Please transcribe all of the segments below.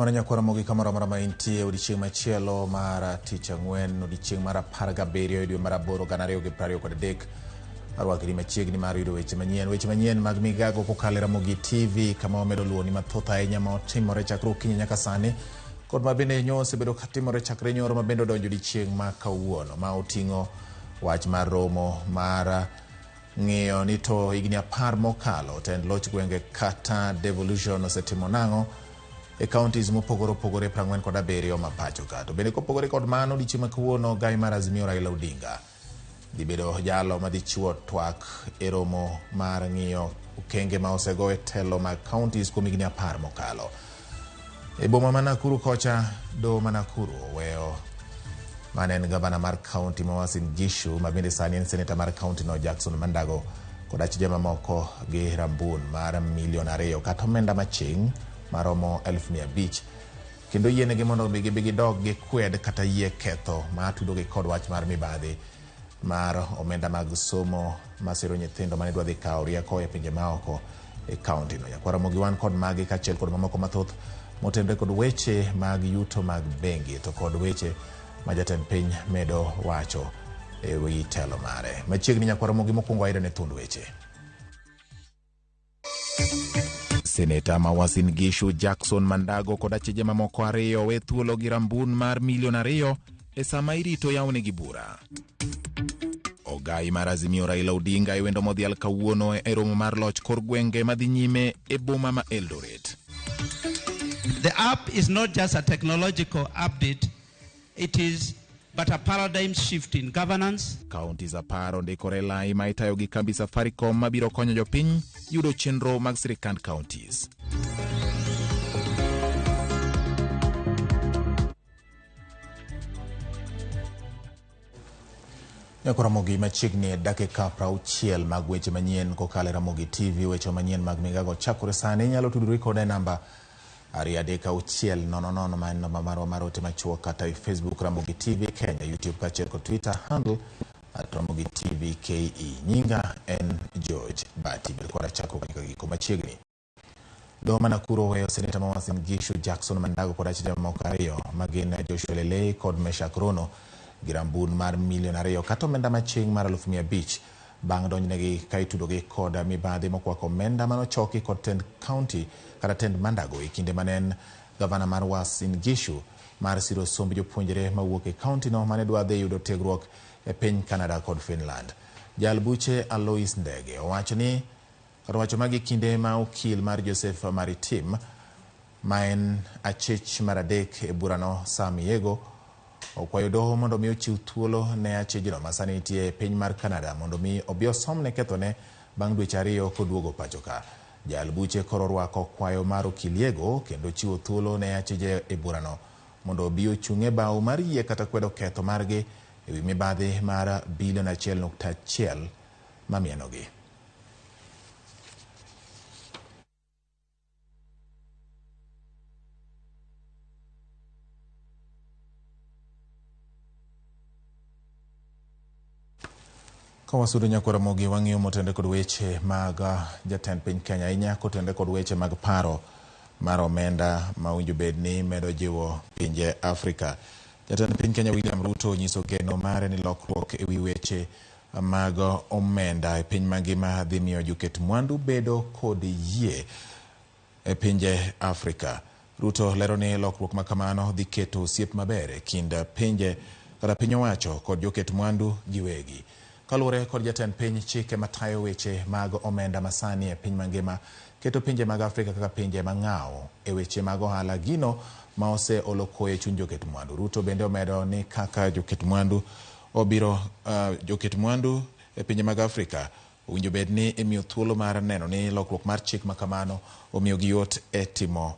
Mananya kwa Ramogi kamara marama intie odichieng machielo mara tich ang'wen odichieng mara 17 dwe mar aboro 2023 arwakri machiegni mar yudo weche manyien mag Migago kokalo RamogiTV kama wamedo luoni mathoth ahinya ma otimore chakre okinyi nyaka sani kod mabende nyose bedo katimore chakre nyoro mabende donjo odichieng ma kawuono ma oting'o wach mar romo mar ng'iyo ni to higni 10 mokalo tend loch gwenge kata devolution osetimo nang'o e counties mopogore 47 ma pacho ka. To bende kopogore kod mano odichieng ma kawuono gai mar Azimio Raila Odinga dhi bedo jalo madhi chiwo twak e romo mar ng'iyo okenge ma osego e telo mag counties kuom higni 10 mokalo. E boma ma Nakuru kocha do Manakuru weyo manen gavana mar county ma Uasin Gishu ma bende sani en senator mar county no Jackson Mandago kod achije mamoko gi rambun mar $2 million kata omenda maching maromo 1,500 kendo yienegi mondo bigi dog gi kwed kata yie ketho ma tudo gi kod wach mar mibadhi mar omenda mag somo masiro nyithindo mane dwa dhi kawo rieko e pinje maoko e county no. Yakwara Ramogi wan kod magi kachiel kod mamoko mathoth motenore kod weche mag yuto mag bengi to kod weche ma jatend piny medo wacho e wi telo mare. Machiegni Nyakwara Ramogi mokwongo aida ne thund weche. Senator ma Uasin Gishu Jackson Mandago kod achije mamoko ariyo we thuolo gi rambun mar $2 million e sama irito yawnegi bura. Ogai mar Azimio Raila Odinga e wendo modhial kawuono e romo mar loch kor gwenge madhi nyime e boma ma Eldoret. The app is not just a technological update, it is but a paradigm shift in governance. Counties aparo ndikore lai ma itayo gi kambi Safaricom mabiro konyo jopiny yudo chenro mag sirikand counties. Nyakwara Ramogi machiegni dakika 60 mag weche manyien kokalo RamogiTV. Weche manyien mag Migago chakore sani. Inyalo tudori kode namba 33600 ma en namba marwa mar ote machuo kata e Facebook RamogiTV Kenya, YouTube kachiel kod Twitter handle @RamogiTV KE. Nyinga en George Bati. Bilkora chako katika giko machiegni. Do Manakuru weyo senator ma Uasin Gishu Jackson Mandago kod achije mamoko ariyo magin Joshua Lele kod Meshak Rono girambun mar $2 million kata omenda maching mar 1,500 bang' donjnegi ka itudo gi kod mibadhi mokwako omenda manochoki kod tend county kata tend Mandago e kinde manen gavana mar Uasin Gishu mar siro somb jopuonjre mawuok e county no mane dwa dhi yudo tiegruok e piny Canada kod Finland. Jal buche Alois Ndege owacho ni wacho magi kinde ma okil mar Joseph Maritim ma en achich mar adek e burano Samiego okwayo doho mondo mi ochiw thuolo ne achijno masani nitie e piny mar Canada mondo mi obi osomne kethone bang' dweche 2 koduogo pacho ka. Jal buche koro rwako kwayo mar okiliego kendo chiwo thuolo ne achije e burano mondo obi ochung'e bao mar yie kata kwedo ketho margi e wi mibadhi mar $1.1 billion mamienogi. Kawasudo Nyakwara Ramogi wang'iyo motende kod weche mag jatend piny Kenya ahinya kotende kod weche mag paro mar omenda ma winjo bed ni medo jiwo pinje Afrika. Jatend piny Kenya William Ruto nyiso geno mare ni lokruok e wi weche mag omenda e piny mangima dhi miyo joket mwandu bedo kod yie e pinje Afrika. Ruto lero ni lokruok ma kamano dhi keto osiep maber e kind pinje kata piny owacho kod joket mwandu giwegi. Kalure kod jatend piny chike matayo weche mag omenda masani e piny mangima keto pinje mag Afrika kaka pinje mang'ao e weche mag ohala gino ma ose olokoe chuny joket mwandu. Ruto bende omedo ni kaka joket mwandu obiro joket mwandu e pinje mag Afrika winjo bed ni imiyo thuolo mar neno ni lokruok mar chik makamano omiyo giyot e timo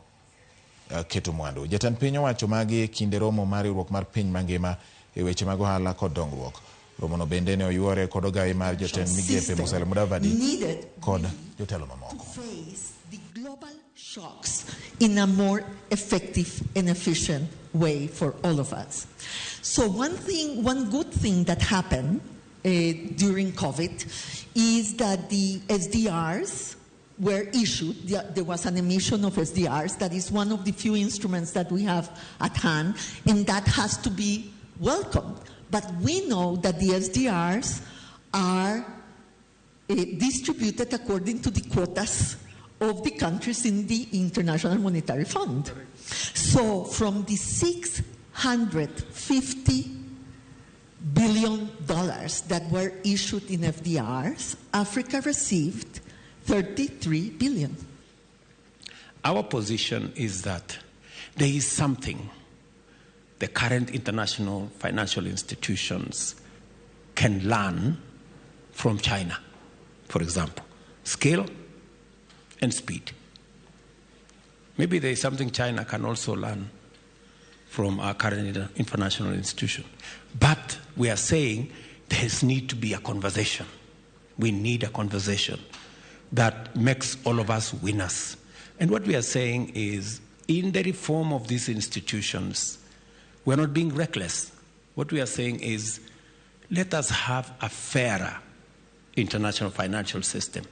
keto mwandu. Jatend piny owacho magi kinde romo mar riwruok mar piny mangima e weche mag ohala kod dongruok. Romono bende ne oyuore kod ogai mar jotend migepe Musalia Mudavadi kod jotelo mamoko. The global shocks in a more effective and efficient way for all of us. So one good thing that happened during COVID is that the SDRs were issued. There was an emission of SDRs. That is one of the few instruments that we have at hand, and that has to be welcomed. But we know that the SDRs are distributed according to the quotas of the countries in the International Monetary Fund. So from the $650 billion that were issued in FDRs, Africa received 33 billion. Our position is that there is something the current international financial institutions can learn from China. For example, scale and speed. Maybe there is something China can also learn from our current international institution. But we are saying there needs to be a conversation. We need a conversation that makes all of us winners. And what we are saying is, in the reform of these institutions, we're not being reckless. What we are saying is, let us have a fairer international financial system.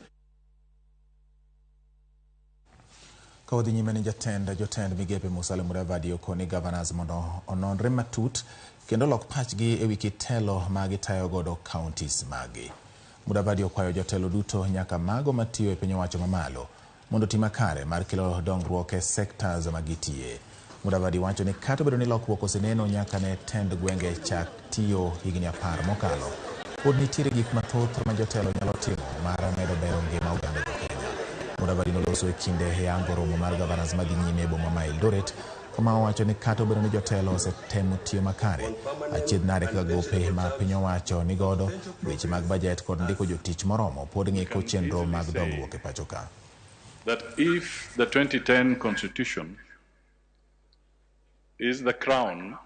Kodhi nyime ni jotend migepe Musalia Mudavadi okoni governors mondo ononre matut kendo lok pachgi e wiki telo magi tayo godo counties magi. Mudavadi okwayo jotelo duto nyaka mago matiyo e piny owacho mamalo mondo tima kare mar kelo dongruok e sectors magitie. Mudavadi wacho ni kata bedo ni lokruok oseneno nyaka ne tend gwenge chak tiyo higni 10 mokalo. Pod nitiere gik mathoth ma jotelo nyalo timo mar medo bero ngima oganda Kenya. Mudavadi noloso e kinde yango romo mar governors madhi nyime e boma ma Eldoret, kama owacho ni kata obedo ni jotelo osetemo tiyo makare, achiedh nade kaka gope ma piny owacho ni godo, weche mag budget kod ndiko jotich moromo pod ng'iko chenro mag dongruok e pacho ka. That if the 2010 Constitution is the crown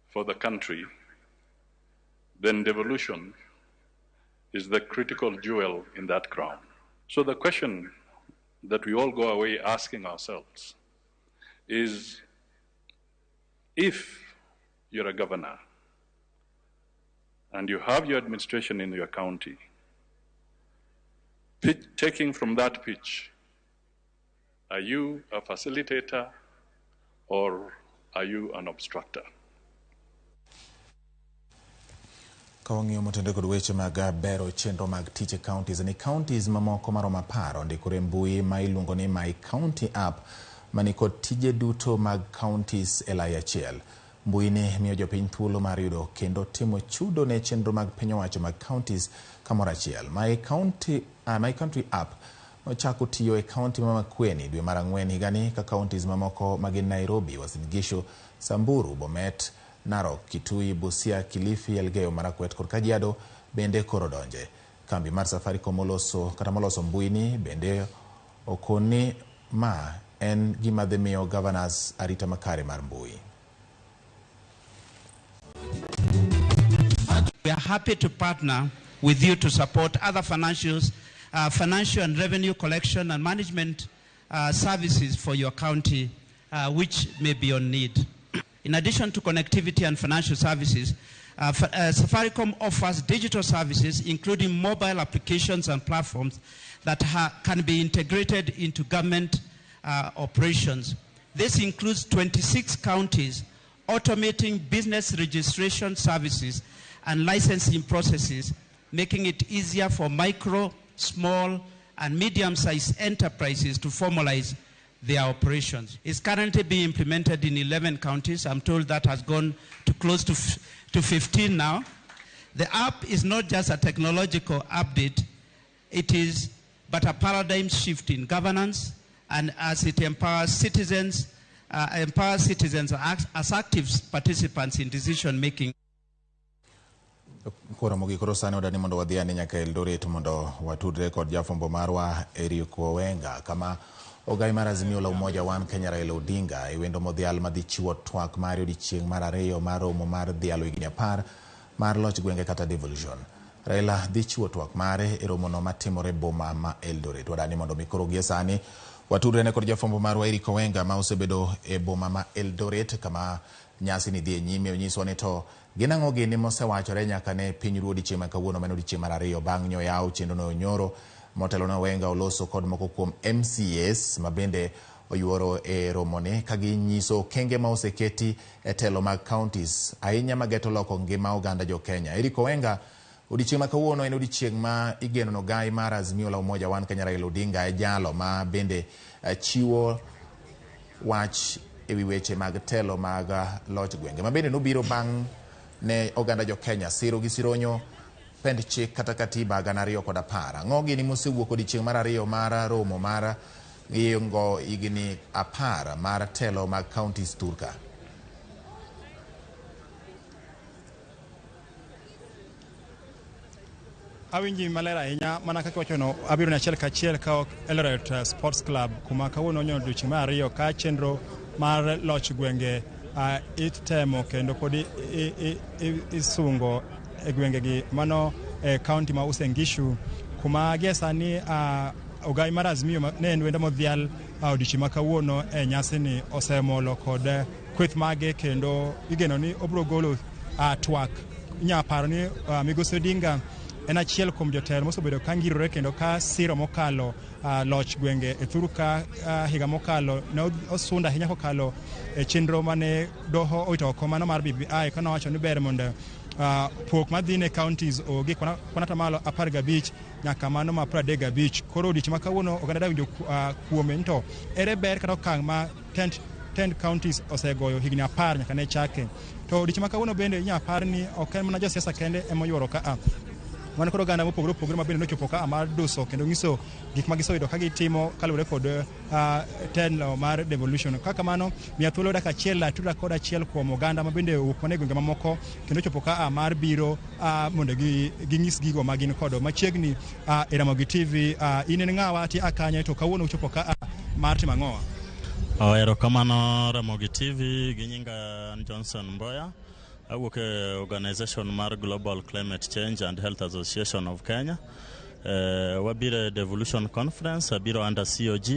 for the country, then devolution is the critical jewel in that crown. So the question that we all go away asking ourselves is, if you're a governor and you have your administration in your county, taking from that pitch, are you a facilitator or are you an obstructor? Kawang'iyo motende kod weche mag bero chenro mag tije counties ni counties mamoko maromo 10 ndikore mbui ma iluongo ni My County app mani kod tije duto mag counties e lai achiel. Mbui ni miyo jopiny thuolo mar yudo kendo timo chudo ne chenro mag piny owacho mag counties kamoro achiel. My Country app ochako tiyo e county ma Makueni dwe mar 4 higani ka counties mamoko magin Nairobi, Uasin Gishu, Samburu, Bomet, Narok, Kitui, Busia, Kilifi, Elgeyo Marakwet kod Kajiado bende koro donje. Kambi mar Safaricom moloso mbui ni bende okoni ma en gima dhi miyo governors arita makare mar mbui. We are happy to partner with you to support other financial and revenue collection and management services for your county, which may be on need. In addition to connectivity and financial services, Safaricom offers digital services, including mobile applications and platforms that can be integrated into government operations. This includes 26 counties automating business registration services and licensing processes, making it easier for micro, small, and medium-sized enterprises to formalize their operations. It's currently being implemented in 11 counties. I'm told that has gone to close to 15 now. The app is not just a technological update, it is but a paradigm shift in governance, and as it empowers citizens as active participants in decision making. Ramogi koro sani odani mondo wadhiane nyaka Eldoret mondo watudre kod jafwambo marwa Eric Owenga kama ogai mar Azimio la Umoja One Kenya Raila Odinga e wendo modhial madhi chiwo twak mar odiechieng' mar 2 mar romo mar dhialo higni 10 mar loch gwenge kata devolution. Raila dhi chiwo twak mare e romono matimore boma ma Eldoret. Wadani mondo mikoro gie sani watudre ne kod jafwambo marwa Eric Owenga ma osebedo e boma ma Eldoret kama nyasi ni dhi nyime. Onyiso ni to ginang'o gini mosewachore nyaka ne piny ruo odiechieng' ma kawuono mano odiechieng' mar 2 bang' nyoyaw chenro no nyoro Motelo na Wenga oloso kod moko kuom MCAs mabende oyuoro e romone kaginyiso kenge ma oseketi e telo mag counties ahinya mageto loko ngima oganda jo Kenya. Eriko Wenga odiochieng' ma kawuono en odiochieng' ma igeno no gai mar Azimio la Umoja One Kenya Raila Odinga e jalo ma bende chiwo wach ewi weche mag telo mag loch gwenge ma bende nobiro bang' ne oganda jo Kenya siro gi sironyo pend chik kata katiba 2010. Ng'ogi ni mosewuok odiochieng' mar ariyo mar romo mar ngo igni 10 mar telo mag counties Turka. Awinji malera ahinya mana kaka wachono abiro na achiel kachiel ka Eldoret Sports Club kuma kawuono nyono odiochieng' mar ariyo ka chenro mar loch gwenge itemo kendo pod isungo e gwengegi mano e county ma Uasin Gishu kuma gesani ogai mar Azimio ne en wendo modhial odiochieng' ma kawuono e nyasi ni osemolo kod kweth mage kendo igeno ni obro golo twak nyaparo ni Migosi Odinga en achiel kuom jotelo mosebedo ka ngirore kendo ka siro mokalo loch gwenge e thuru ka higa mokalo ne osunda ahinya kokalo e chenro mane doho oitoko mano mar BBI kana wacho ni ber mondo pok madhine counties ogi kona tamalo 15 nyaka mano ma 35. Koro odiochieng' ma kawuono oganda da winjo kuome nto ere ber kata okang' ma 10 counties osegoyo higni 10 nyaka ne chake. To odiochieng' ma kawuono bende inya par ni ok en mana josiasa kende ema yuoro ka wan kod oganda mopogore mabende nochopo ka mar duso kendo nyiso gik ma gisoyudo ka gitimo kaluwore kod telo mar devolution. Kaka mano miya thuolo dak achiel atuda kod achiel kuom oganda mabende owuok mane gwenge mamoko kendo chopo ka mar biro mondo ginyis gigo ma gin kod machiegni e RamogiTV. In en ng'awa ti akanye to kawuono uchopo ka mar timo ang'owa? Erokamano RamogiTV gi nyinga Johnson Mboya. Awuok e organization mar Global Climate Change and Health Association of Kenya. Wabiro Devolution Conference, wabiro under COG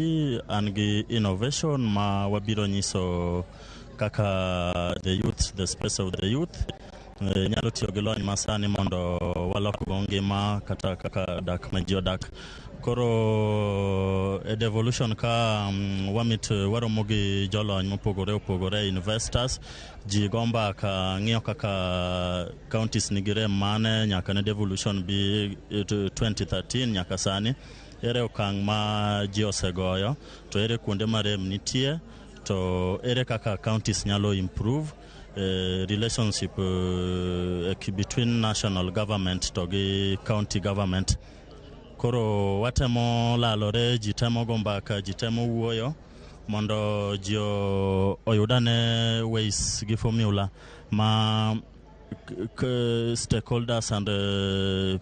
and innovation ma wabiro nyiso kaka the youth, the space of the youth. Nyalo tiyo gi lony masani mondo walok go ngima kata kaka dak ma ji odak. Koro devolution ka wamit waromo gi jolony mopogore investors ji gomba ka ng'iyo kaka counties nigire mane nyaka ne devolution bi 2013 nyaka sani ere okang' ma ji osegoyo to ere kuonde ma rem nitie to ere kaka counties nyalo improve relationship between national government to gi county government. Koro watemo lalore, jitemo gombaka, jitemo wuoyo mondo jio oyudane ways gi formula ma stakeholders and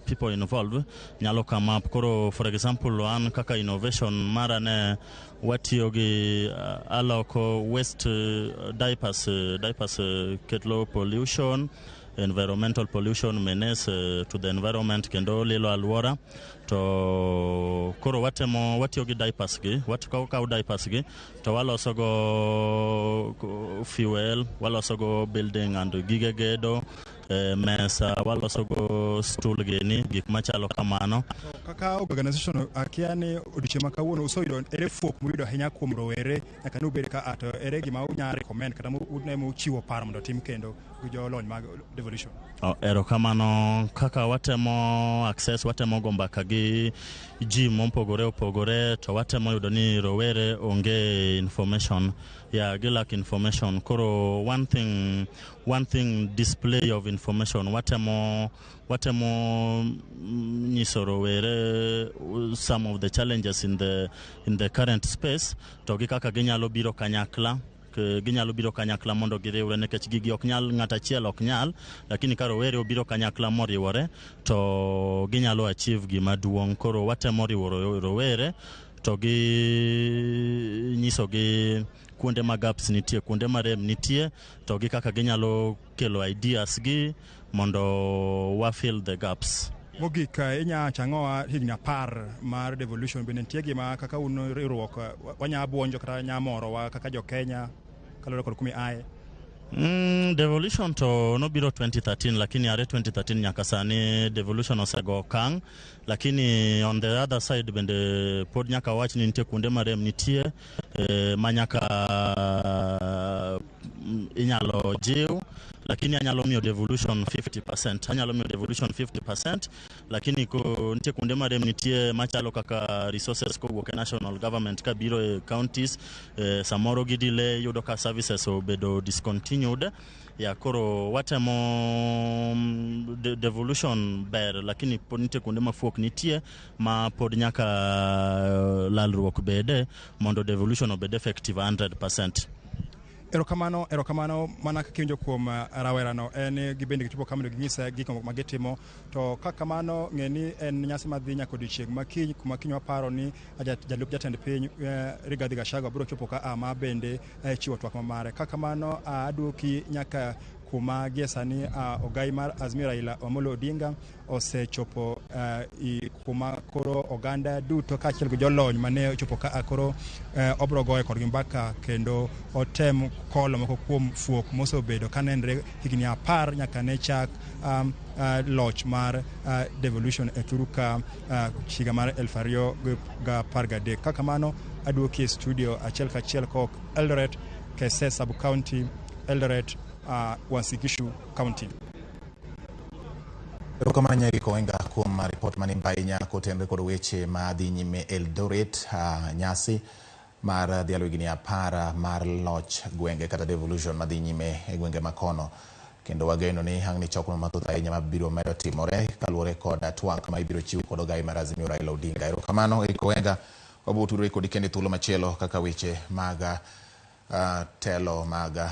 people involved nyalo come up. Koro for example one kaka innovation mara ne watiyo gi aloko waste diapers ketlo pollution, environmental pollution menace to the environment kendo lilo alwora to koro watiyo gi diapers gi watkaw diapers gi to waloso go fuel, waloso go building and gige gedo mesa, waloso go stool gini gik machalo kamano. Kaka organization akiani odiochieng' ma kawuono usoyudo ere fuok muyudo ahinya kuom rowere nyaka nubed ka ato ere gima unya recommend kata unemo chiwo paro mondo tim kendo gi jolony mag devolution? Erokamano kaka watemo access, watemo gombaka gi ji mopogore to watemo yudo ni rowere onge information gilak information. Koro one thing display of information watemo nyiso rowere some of the challenges in the current space to gi kaka ginyalo biro kanyakla mondo giriwre nikech gigi ok nyal ng'ata achiel ok nyal, lakini ka rowere obiro kanyakla moriwore to ginyalo achieve gima duong'. Koro watemo riwo rowere to gi nyiso gi kuonde ma gaps nitie, kuonde ma rem nitie to gi kaka ginyalo kelo ideas gi mondo wa fill the gaps. Mogik inya changowa higni 10 mar devolution bende nitie gima kaka riwruok wanya buonjo kata nya moro wa kaka jo Kenya kalore kod kumi ae? Devolution to no biro 2013 lakini are 2013 nyaka sani devolution osego kang, lakini on the other side bende pod nyaka wach ni nitie kuonde marem nitie manyaka inyalo jiw, lakini anyalo miyo devolution 50%, anyalo miyo devolution 50%, lakini ko nitie kuonde marem nitie machalo kaka resources kowuok e national government ka biro e counties, samoro gi delay yudo ka services obedo discontinued. Ya koro watemo devolution ber, lakini pod nitie kuonde mafuok nitie ma pod nyaka lalruok bede mondo devolution obed effective 100%. Erokamano mana kakinjo kuom rawerano en gibende gitipo kamano ging'isa gik magitimo to kakamano ng'eni en nyasi madhi nyaka odiochieng' makiny kuma kiny waparo ni jalup jatend piny Rigathi Gachagua biro chopo ka ama bende chiwo twak mamare. Kakamano aduoki nyaka kuma giesani ogai mar Azimio Raila Amolo Odinga osechopo kuma koro oganda duto kaachiel gi jolony mane ochopo ka koro obro goyo kodgi mbaka kendo otem kolo moko kuom fuok mosebedo kanenre higni 10 nyaka ne chak loch mar devolution e turuka higa mar 2013. Kakamano aduoki e studio achiel kachiel kok Eldoret, Kese sub county, Eldoret, Wasigishu County. Rokamanya Rikoenga kuom report mani mbainya kotenre kod weche madhi nyime Eldoret, nyasi mar dhialo higni 10 mar loch gwenge kata devolution madhi nyime e gwenge makono, kendo wageno ni hangni chokno mathoth ahinya mabiro medo timore kaluwore kod twak ma ibiro chiw kod ogai mar Azimio Raila Odinga. Erokamano Rikoenga, wabutudore kod kende thuolo machielo kaka weche mag telo mag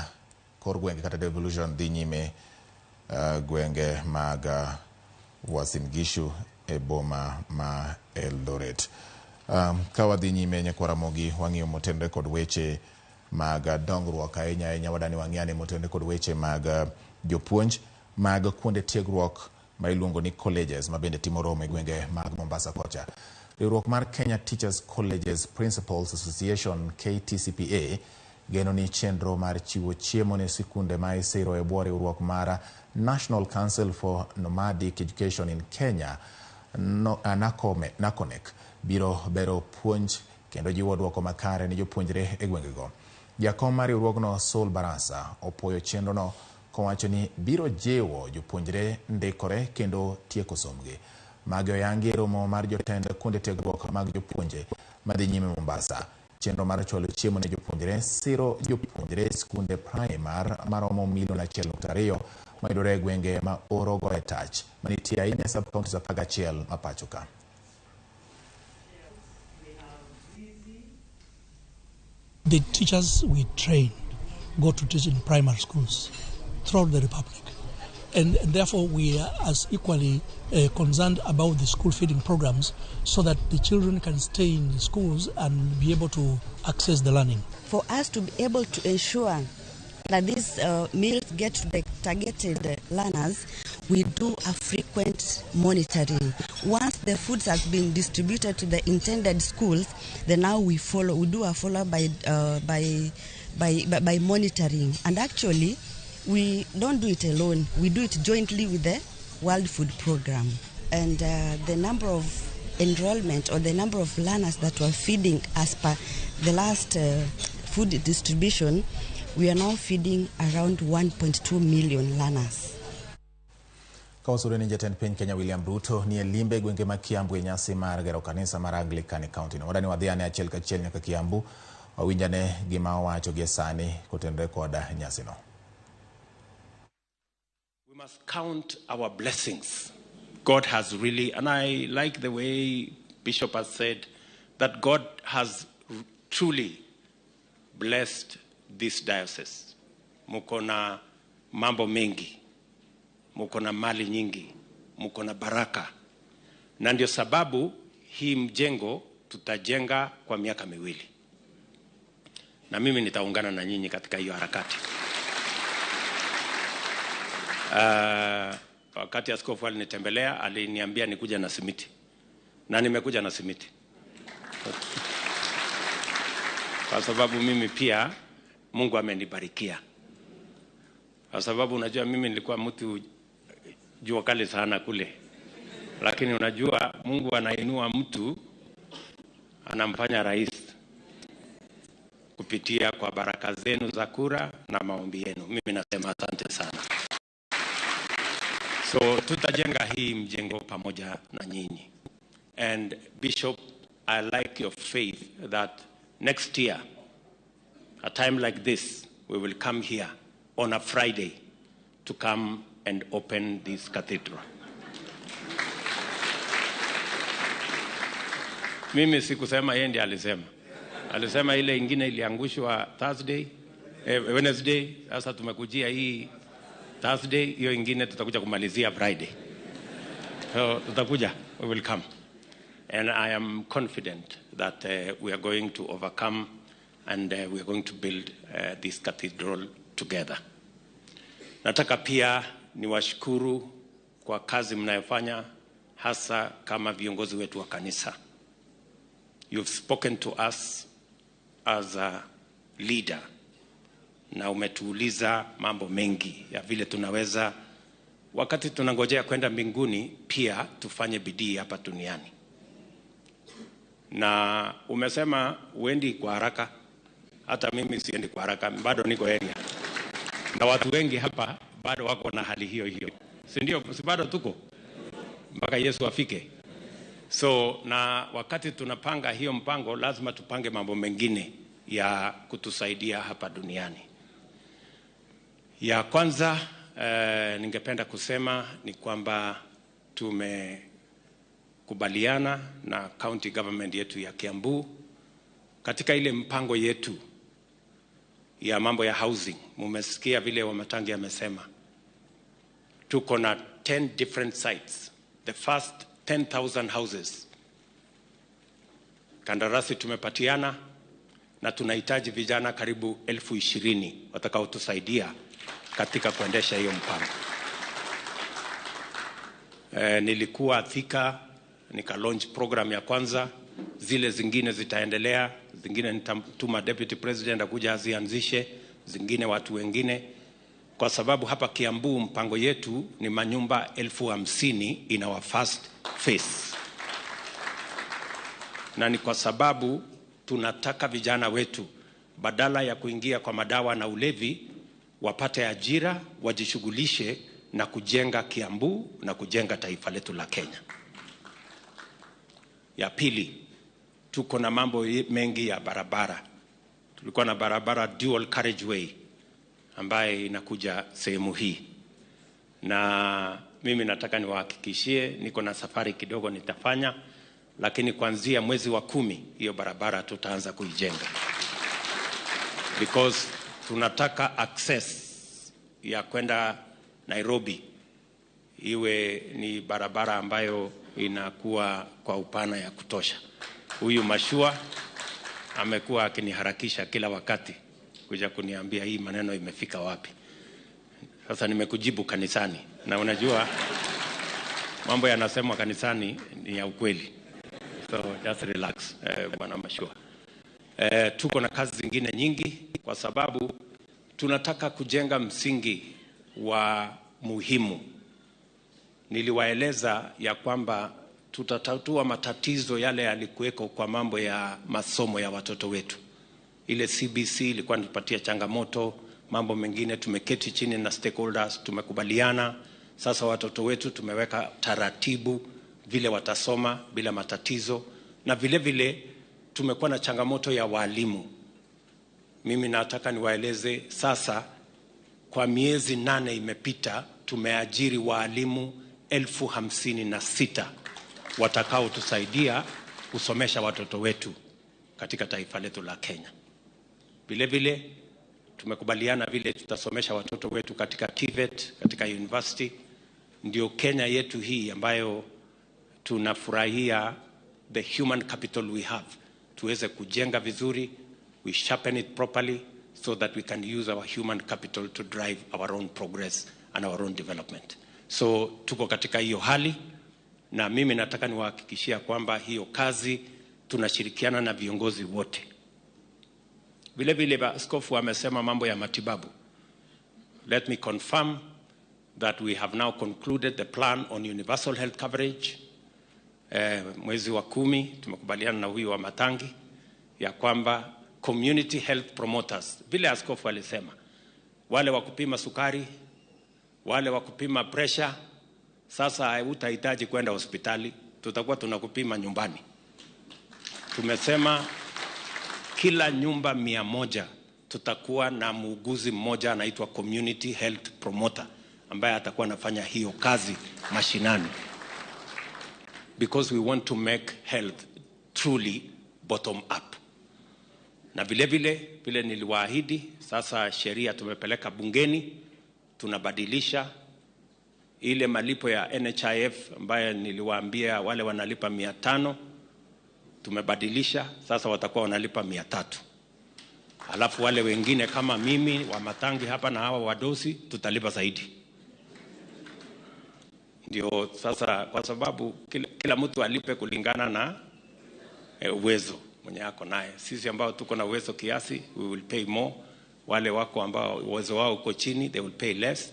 kor gwenge kata devolution dhi nyime gwenge mag Uasin Gishu e boma ma Eldoret. Ka wadhi nyime nyaka Ramogi wang'iyo motenre kod weche mag dongruok ahinya wadani wang'iane motenre kod weche mag jopuonj mag kuonde tiegruok ma iluongo ni colleges ma bende timo romo e gwenge mag Mombasa kocha. Riwruok mar Kenya Teachers Colleges Principals Association KTCPA geno ni chenro mar chiwo chiemo ne sikunde ma isiro e bwo riwruok mar National Council for Nomadic Education in Kenya NACONEC biro bero puonj kendo jiwo duoko makare ni jopuonjre e gwengego. Jakom mar riwruogno Sol Barasa opoyo chenrono kowacho ni biro jiwo jopuonjre ndikore kendo tieko somgi. Magi oyangi romo mar jotend kuonde tiegruok mag jopuonje madhi nyime Mombasa. Chenro mar chwalo chiemo ne jopuonjre siro jopuonjre skunde primar maromo 1.2 mayudore e gwenge ma oro goe tach manitie ahinya sub counties 11 ma pacho ka. The teachers we train go to teach in primary schools throughout the Republic. And therefore we are as equally concerned about the school feeding programs so that the children can stay in the schools and be able to access the learning. For us to be able to ensure that these meals get to the targeted learners, we do a frequent monitoring. Once the foods have been distributed to the intended schools, then now we do a follow by monitoring. And actually, we don't do it alone. We do it jointly with the World Food Program. And the number of enrollment or the number of learners that we're feeding as per the last food distribution, we are now feeding around 1.2 million learners. Kausure ni jatend piny Kenya William Ruto ni limbe gwenge ma Kiambu e nyasi mar gero kanisa mar Anglican County. Wadani wadhiane achiel kachiel nyaka Kiambu wawinjane gima owacho gi sani kotenre kod nyasi no. We must count our blessings. God has really, and I like the way Bishop has said, that God has truly blessed this diocese. Mukona mambo mengi, mukona mali nyingi, mukona baraka. Na ndio sababu hii mjengo tutajenga kwa miaka 2. Na mimi nitaungana na nyinyi katika hiyo harakati. Wakati askofu alinitembelea aliniambia nikuja na simiti. Na nimekuja na simiti. Kwa sababu mimi pia Mungu amenibarikia. kwa sababu unajua mimi nilikuwa mtu jua kali sana kule, lakini unajua Mungu anainua mtu anamfanya rais kupitia kwa baraka zenu za kura na maombi yenu. Mimi nasema asante sana. So tutajenga hii mjengo pamoja na nyinyi. And Bishop, I like your faith that next year, a time like this, we will come here on a Friday to come and open this cathedral. Mimi sikusema, yeye ndiye alisema. Alisema ile ingine iliangushwa Wednesday, sasa tumekujia hii Thursday, hiyo ingine tutakuja kumalizia Friday. So tutakuja, we will come. And I am confident that we are going to overcome and we are going to build this cathedral together. Nataka pia niwashukuru kwa kazi mnayofanya, hasa kama viongozi wetu wa kanisa. You've spoken to us as a leader na umetuuliza mambo mengi ya vile tunaweza, wakati tunangojea kwenda mbinguni, pia tufanye bidii hapa duniani. Na umesema uendi kwa haraka, hata mimi siendi kwa haraka, bado niko area. Na watu wengi hapa bado wako na hali hiyo hiyo. Si ndio? Si bado tuko mpaka Yesu afike. So na wakati tunapanga hiyo mpango, lazima tupange mambo mengine ya kutusaidia hapa duniani. Ya kwanza ningependa kusema ni kwamba tumekubaliana na county government yetu ya Kiambu katika ile mpango yetu ya mambo ya housing. Mumesikia vile Wamatangi amesema. Tuko na 10 different sites. The first 10,000 houses. Kandarasi tumepatiana na tunahitaji vijana karibu 20,000 watakao tusaidia katika kuendesha hiyo mpango. Nilikuwa Thika, nika launch program ya kwanza, zile zingine zitaendelea, zingine nitamtuma deputy president akuja azianzishe, zingine watu wengine, kwa sababu hapa Kiambu mpango yetu ni manyumba 50,000 in our first phase. Na ni kwa sababu tunataka vijana wetu badala ya kuingia kwa madawa na ulevi wapate ajira, wajishughulishe na kujenga Kiambu na kujenga taifa letu la Kenya. Ya pili, tuko na mambo mengi ya barabara. Tulikuwa na barabara dual carriageway ambaye inakuja sehemu hii. Na mimi nataka niwahakikishie niko na safari kidogo nitafanya, lakini kuanzia mwezi wa 10 hiyo barabara tutaanza kuijenga. Because tunataka access ya kwenda Nairobi iwe ni barabara ambayo inakuwa kwa upana ya kutosha. Huyu Mashua amekuwa akiniharakisha kila wakati kuja kuniambia hii maneno imefika wapi. Sasa nimekujibu kanisani, na unajua mambo yanasemwa kanisani ni ya ukweli. So just relax, bwana Mashua. Tuko na kazi zingine nyingi kwa sababu tunataka kujenga msingi wa muhimu. Niliwaeleza ya kwamba tutatatua matatizo yale yalikuweko kwa mambo ya masomo ya watoto wetu. Ile CBC ilikuwa inatupatia changamoto, mambo mengine tumeketi chini na stakeholders, tumekubaliana. Sasa watoto wetu tumeweka taratibu vile watasoma bila matatizo, na vile vile tumekuwa na changamoto ya walimu. Mimi nataka niwaeleze sasa, kwa miezi 8 imepita tumeajiri walimu 56,000 watakao tusaidia kusomesha watoto wetu katika taifa letu la Kenya. Vile vile tumekubaliana vile tutasomesha watoto wetu katika TVET, katika university. Ndio Kenya yetu hii ambayo tunafurahia the human capital we have, tuweze kujenga vizuri, we sharpen it properly so that we can use our human capital to drive our own progress and our own development. So tuko katika hiyo hali, na mimi nataka niwahakikishia kwamba hiyo kazi tunashirikiana na viongozi wote. Vile vile askofu amesema mambo ya matibabu. let me confirm that we have now concluded the plan on universal health coverage. Mwezi wa 10 tumekubaliana na huyu wa Matangi ya kwamba community health promoters, vile askofu alisema, wale wa kupima sukari, wale wa kupima pressure, sasa hutahitaji kwenda hospitali, tutakuwa tunakupima nyumbani. Tumesema kila nyumba 100 tutakuwa na muuguzi mmoja anaitwa community health promoter ambaye atakuwa anafanya hiyo kazi mashinani, because we want to make health truly bottom up. Na vile niliwaahidi, sasa sheria tumepeleka bungeni, tunabadilisha ile malipo ya NHIF ambaye niliwaambia wale wanalipa 500, tumebadilisha sasa watakuwa wanalipa 300. Alafu wale wengine kama mimi wa Matangi hapa na hawa wadosi tutalipa zaidi. Ndio sasa, kwa sababu kila mtu alipe kulingana na uwezo mwenye ako naye. Sisi ambao tuko na uwezo kiasi, we will pay more. Wale wako ambao uwezo wao uko chini, they will pay less,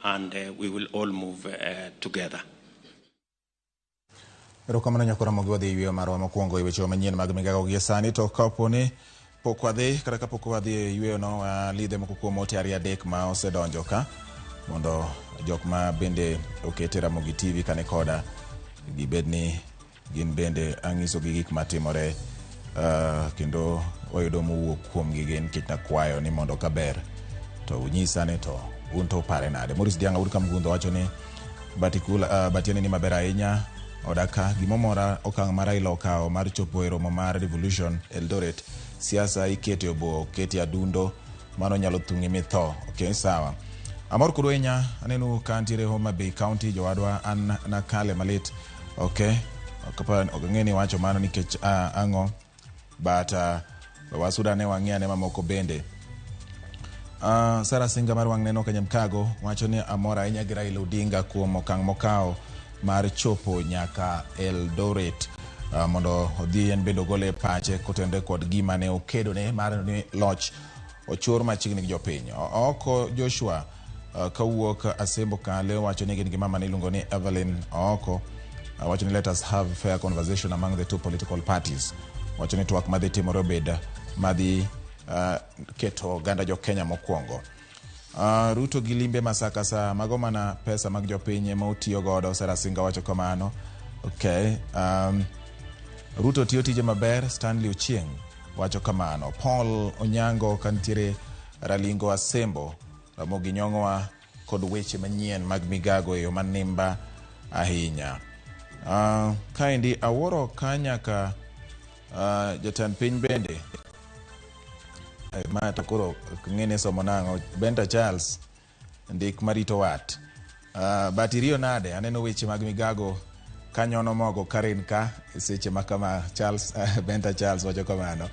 and we will all move together. Erokamano nyakora Ramogi wadhi yweyo marwa mokwongo weche manyien mag Migago gi sani, to kaponi pok wadhi kata kapok wadhi yweyo no lidhe moko kuom ote adek ma osedonjo ka mondo jok ma bende okete RamogiTV kane koda gibedni gin bende angiso gi gik matimore kendo wayudo mowuok kuom gi gin kit na kwayo ni mondo kaber to unyisa ne to un to pare nade. Moris Dianga ur kam gundo wacho ni batiene ni maber ahinya odaka gimomora okang' mar Raila okawo mar chopo e romo mar Revolution Eldoret, siasa ikete obo keti adundo mano nyalo thung'i mitho. Okay, sawa. Amor kudwenya anenu kantiere Homa Bay County jowadwa an nakale malit. Okay, kapan ogengeni wacho mano nikech ang'o, but wasuda ne wang'iane mamoko bende. Sara Singa mar wang' neno Kanyamkago wacho ni amora ahinya gi Raila Odinga kuom okang' mokawo mar chopo nyaka Eldoret mondo odhi en bedo gole pache kotende kod gima ne okedo ne mar ni loch ochor machiegni gi jopiny. Oko Joshua kawuok Asembo Kale wacho ni gin gi mama niluongo ni Evelyn Oko wacho ni let us have fair conversation among the two political parties. Wacho ni twak madhi timore obed madhi keto ganda jo Kenya mokwongo. Ruto gi limbe masakasa mago mana pesa mag jopiny ma otiyo godo. Sara Singa wacho kamano. Okay, Ruto tiyo tije maber. Stanley Ochieng wacho kamano. Paul Onyango kantiere Ralingo Asembo Ramogi nyong'wa kod weche manyien mag Migago e yo manimba ahinya. Kaendi aworo kanyaka jatan piny bende ma takoro ng'ene somo nang'o Benta Charles ndik marito wat batirio nade aneno weche mag Migago kanyono mogo Karen ka seche makama Charles Benta Charles wacho kamano.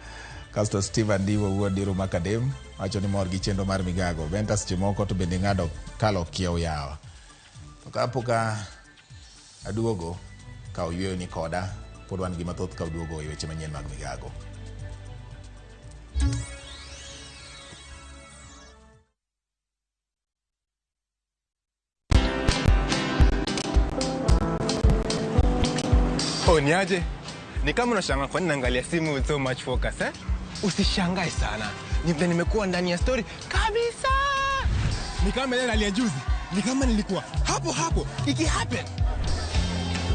Kasto Steven Ndiwo wuod Diru Makadem wacho ni mor gi chenro mar Migago. Benta seche moko to bende ng'ado kalo kiew yawa. To kapoka aduogo ka oyweyo ni koda pod wan gi mathoth ka uduogo e weche manyien mag Migago. Niaje? Ni kama unashangaa kwa nini naangalia simu with so much focus eh? Usishangae sana. Ni vile nimekuwa ndani ya story kabisa. Ni kama ile hali ya juzi. Ni kama nilikuwa hapo iki happen.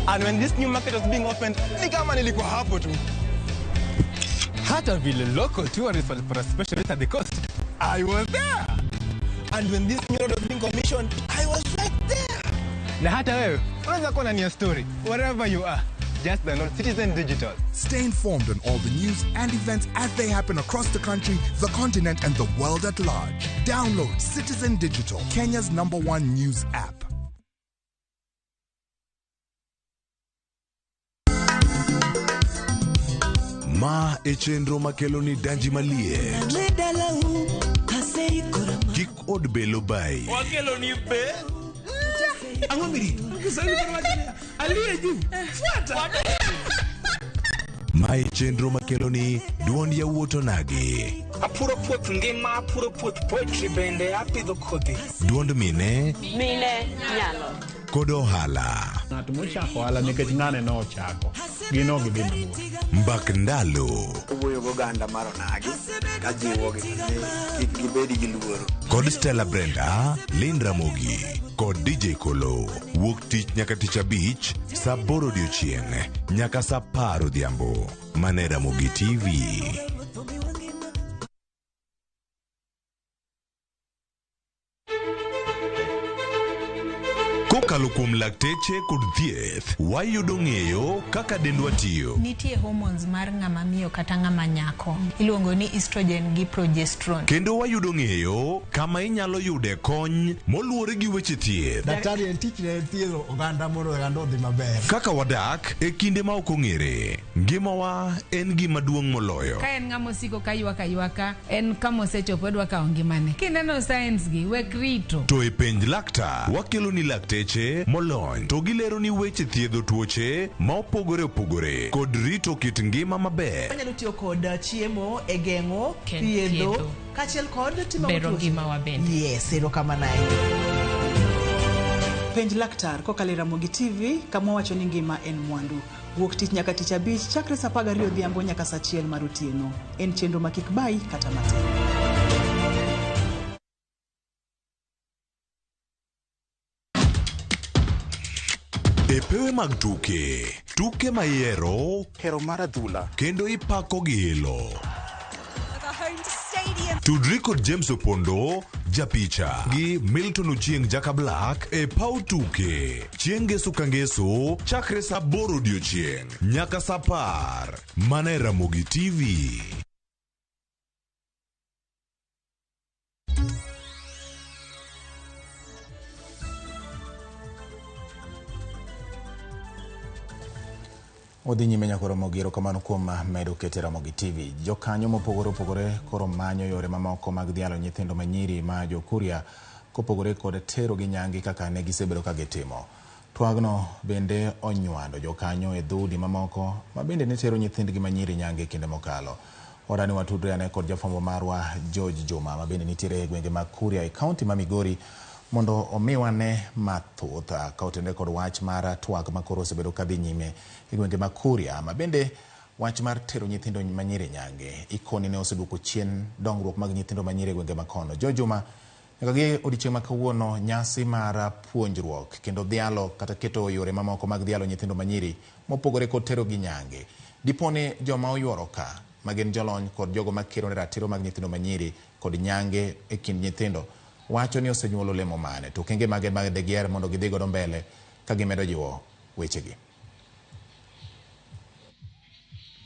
And when this new market was being opened, ni kama nilikuwa hapo tu. Hata vile local tourists for a special rate at the coast, I was there. And when this new road was being commissioned, I was right there. Na hata wewe unaweza kuwa ndani ya story wherever you are. Just download Citizen Digital. Stay informed on all the news and events as they happen across the country, the continent, and the world at large. Download Citizen Digital, Kenya's #1 news app. Ma echenro makelo ni danji malie. Kik od belo bai. Wakelo ni be. Angomiri. Kisani kwa aliye juu. Fuata. Ma Mae chenro makeloni duond yawuoto nagi. Apuro puoth ngima, apuro puoth poetry bende, apidho kodhi. Duond mine nyalo. Kod ohala. Ng'at mochako ohala nikech ng'ane no ochako. Gino gi bende. Mbak ndalo. Wuoyo go ganda mar onagi ka jiwo gi kik gibedi gi luoro. Kod Stella Brenda, Lin Ramogi, kod DJ Kolo. Wuok tich nyaka tich abich, saa 8 odiechieng' nyaka saa 10 odhiambo. Mane Ramogi TV. Kokalo kuom lakteche kod thieth, wayudo ng'eyo kaka dendwa tiyo. Nitie hormones mar ng'ama miyo kata ng'ama nyako. Iluongo ni estrogen gi progesterone. Kendo wayudo ng'eyo kama inyalo yude kony moluwore gi weche thieth. Daktari en tich ne thiedho oganda mondo oganda odhi maber. Kaka wadak e kinde ma ok ong'ere. Ngimawa en gima duong' moloyo. Ka en ng'ama osiko ka ywaka, en kama osechopo dwa kawo ngimane. Kineno science gi wek rito. To e penj laktar, wakelo ni lakteche molony to gilero ni weche thiedho tuoche ma opogore opogore kod rito kit ngima maber. Wanyalo tiyo kod chiemo e geng'o thiedho kaachiel kod timo bero ngima wabende. Yes, erokamano. Penj laktar kokalo Ramogi TV kama wacho ni ngima en mwandu. Wuok tich nyaka tich abich chakre saa 12 odhiambo nyaka saa 1 mar otieno. En chenro ma kik bai kata matin. E pewe mag tuke mayero hero mar adhula kendo ipako gi ilo. Tudri kod James Opondo, japicha gi Milton Ochieng Jaka Black e pau tuke. Chieng' ngeso ka ngeso chakre saa 8 odiechieng' nyaka saa 10. Mane Ramogi TV. Odhi nyime nyaka Ramogi, erokamano kuom medo kete Ramogi TV. Jokanyo mopogore opogore koro manyo yore mamoko mag dhialo nyithindo manyiri ma jokuria kopogore kod tero gi nyangi kaka ne gisebedo ka gitimo. Twagno bende onywando jokanyo e dhudi mamoko ma bende ne tero nyithindgi manyiri nyangi kinde mokalo. Orani watudre ane kod jafwambo marwa George Juma ma bende nitiere e gwenge mag Kuria e kaunti ma Migori mondo omiwane mathoth ka otende kod wach mar twak makoro osebedo kadhi nyime e gwenge mag Kuria ma bende wach mar tero nyithindo manyiri nyange ikoni ne oseduoko chien dongruok mag nyithindo manyiri e gwenge makono. George Juma nyaka gi odiechieng' ma kawuono nyasi mar puonjruok kendo dhialo kata keto yore mamoko mag dhialo nyithindo manyiri mopogore kod tero gi nyange. Dipone joma oyuoro ka magin jolony kod jogo makero ne ratiro mag nyithindo manyiri kod nyange e kind nyithindo wacho ni osenyuolo lemo mane to kenge mage mag degier mondo gidhi godo mbele ka gimedo jiwo wechegi.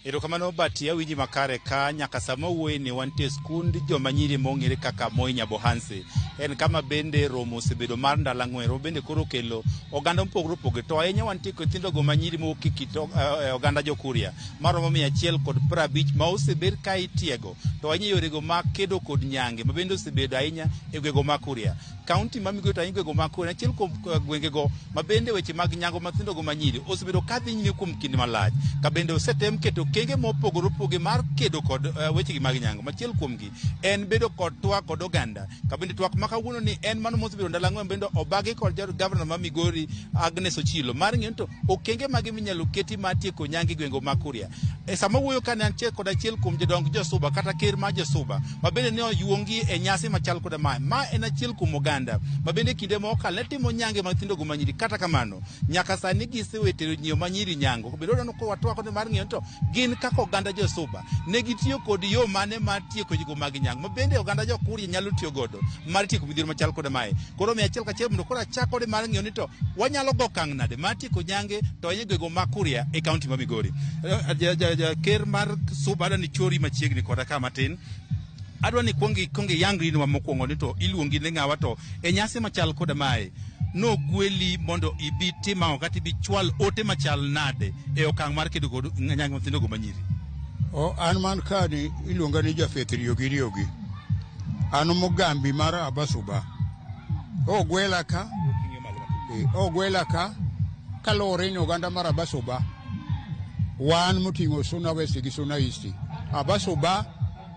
Erokamano bati ya winji makare ka nyaka sama wuoyi ni wantie skund joma nyiri mong'ere kaka Moi Nyabohanse. En kama bende romo osebedo mar ndalo ang'wen bende koro kelo oganda mopogore opogore to ahinya wantie kod nyithindo go manyiri mokikito oganda jokuria maromo 150 ma osebed ka itiego to ahinya yorego ma kedo kod nyange ma bende osebedo ahinya e gwego ma Kuria. Kaunti ma Migori to ahinya gwego ma Kuria achiel kuom gwengego ma bende weche mag nyango mathindo go manyiri osebedo kadhi nyime kuom kinde malach ka bende osetem keto kenge mopogore opogore mar kedo kod weche mag nyango. Machiel kuomgi en bedo kod twak kod oganda ka bende twak makawuono ni en mano mosebedo ndalo ang'wen bende obagi kod governor ma Migori Agnes Ochilo mar ng'eyo to okenge mage minyalo keti mar tieko nyangi gwengo ma Kuria. E sama wuoyo ka ne antie kod achiel kuom jodong josuba kata ker ma josuba ma bende ne oyuongi e nyasi machal kod ma en achiel kuom oganda ma bende kinde mokalo ne timo nyange mathindo go manyiri. Kata kamano nyaka sani gisewetero nyiewo manyiri nyango bedo dano ko watwa kod mar ng'eyo to gin kaka oganda josuba ne gitiyo kod yo mane mar tieko jigo mag nyango ma bende oganda jokuria nyalo tiyo godo mar tieko midhiero machal kod mae. Koro mi achiel kachiel mondo koro achako de mar ng'eyo ni to wanyalo go kang' nade mar tieko nyange to ahinya gwego ma Kuria e kaunti ma Migori. Ker mar Suba ni chori machiegni koda ka matin adwa ni kongi yangri ni mokwongo ni to iluongi ne ng'awa to e nyasi machal kod mae no gweli mondo ibi tima kata ibi chwal ote machal nade e okang' mar kedo kod nyango mathindo go manyiri. An man kani iluonga ni Jafeth Riogi. An mogambi mar Abasuba. Ogwela ka kalore ni oganda mar Abasuba wan moting'o Suna West gi Suna East. Abasuba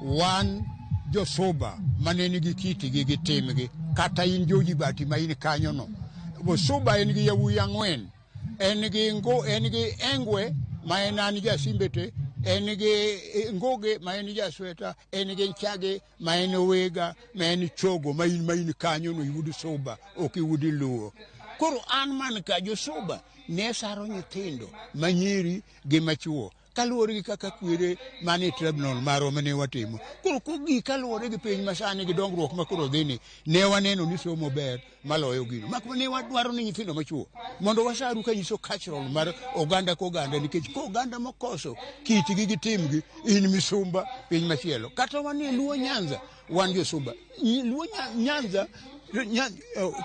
wan josuba mane nigi kitgi gi timgi, kata in Joji Bati ma in kanyo no. Bosuba en gi yawuoyi ang'wen, en gi Engwe ma en an Jasimbete, en gi Ngoge ma en Jasweta, en gi Nchage ma en Owega, ma en Chogo ma in kanyo no iwuod Suba, ok iwuod Luo. Koro an man ka josuba ne saro nyithindo manyiri gi machuo kaluwore gi kaka kwere mane tribunal maro mane watimo. Koro kogi kaluwore gi piny masani gi dongruok makoro dhini, ne waneno ni somo ber maloyo gino. Mak ne wadwaro ni nyithindo machuo mondo wasaru ka nyiso cultural mar oganda koganda, nikech koganda mokoso kitgi gi timgi in misumba piny machielo. Kata wanie Luo Nyanza wan josuba. Luo Nyanza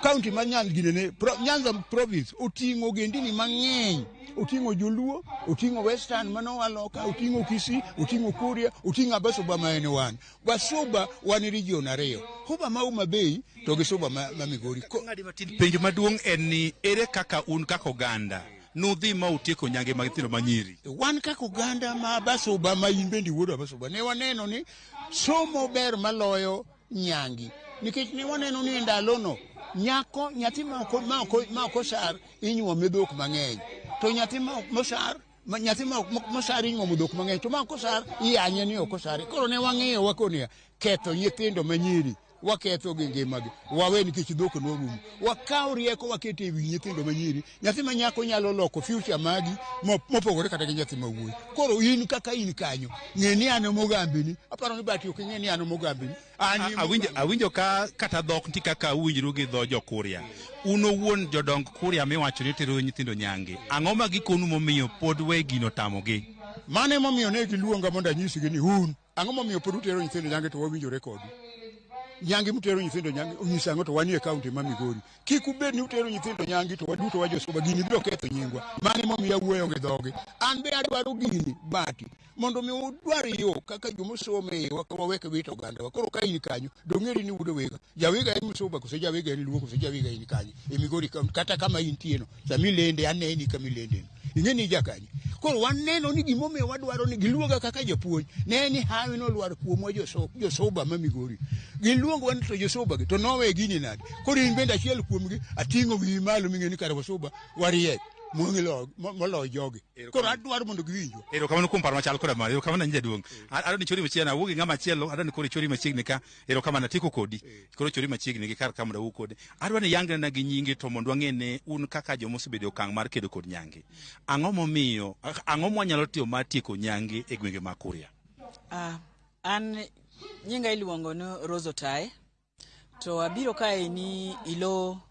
county ma Nyanza province oting'o gendini mang'eny, oting'o Joluo, oting'o Western manowaloka, oting'o Kisii, oting'o Kuria, oting'o Abasuba ma en wan. Basuba wan region ariyo, Huba ma Homa Bay to gi Suba ma Migori. Penjo maduong' en ni ere kaka un kaka oganda nudhi ma utieko nyange mag nyithindo manyiri? Wan kaka oganda ma Abasuba ma in bende wuod Abasuba ne waneno ni somo ber maloyo nyangi, nikech ne waneno ni ndalono nyathi ma ok osar inyuome dhok mang'eny, to nyathi mosar inyuomo dhok mang'eny, to ma ok osar iyanye ni ok osar. Koro ne wang'iyo wakonia ketho nyithindo manyiri, waketho gi ngimagi, wawe nikech dhok norumo. Wakaw rieko waketo ewi nyithindo manyiri. Nyathi ma nyako nyalo loko future magi mopogore kata gi nyathi mawuoyi. Koro in kaka in kanyo, ng'e ni an mogambini, aparo ni Bati ok ng'e ni an mogambini. Awinjo ka kata dhok nti kaka uwinjru gi dho jo-Kuria. Un owuon jodong Kuria miwacho ni tero nyithindo nyange. Ang'o ma gikonu momiyo pod we gino tamogi? Mane momiyo ne giluonga mondo anyisgi ni un ang'o momiyo pod utero nyithindo nyange to wawinjore kodu. Nyangi mutero nyithindo nyangi onyisa ang'o to wanie kaunti ma Migori. Kik ubed ni utero nyithindo nyangi to waduto wajosuba gini biro ketho nyingwa. Mane momiyo awuoyo gi dhogi. An be adwaro gini Bati mondo mi udwar yo kaka jomosome waweke wito oganda. Koro ka in kanyo dong'eri ni wudo wega. Jawega en Musuba kose jawega en Luo kose jawega in kanyo e Migori kata kama intie no. Sami lende aneni kama lende. Ing'eni jakanyo. Koro waneno ni gimomiyo wadwaro ni giluoga kaka japuonj. Ne ni hawi no lwar kuomwa josuba ma Migori. Giluongo wan to josuba to nowe gini nade. Koro in bende achiel kuomgi ating'o wi malo ming'eni kare wasuba wariek molo jogi. Koro adwaro mondo giwinjo. Erokamano kuom paro machal koda mari. Erokamano ni jaduong'. Adwa ni chori machiegni awuo gi ng'ama chielo, adwa ni koro chori machiegni ka. Erokamano atieko kodi. Koro chori machiegni gi kar kama dawuo kode. Adwa ni yangrena gi nyingi to mondo wang'ene un kaka jomosebedo okang' mar kedo kod nyange. Ang'o mwanyalo tiyo mar tieko nyange e gwenge ma Kuria? An nyinga iluongo ni Rosotae, to abiro kae ni ilo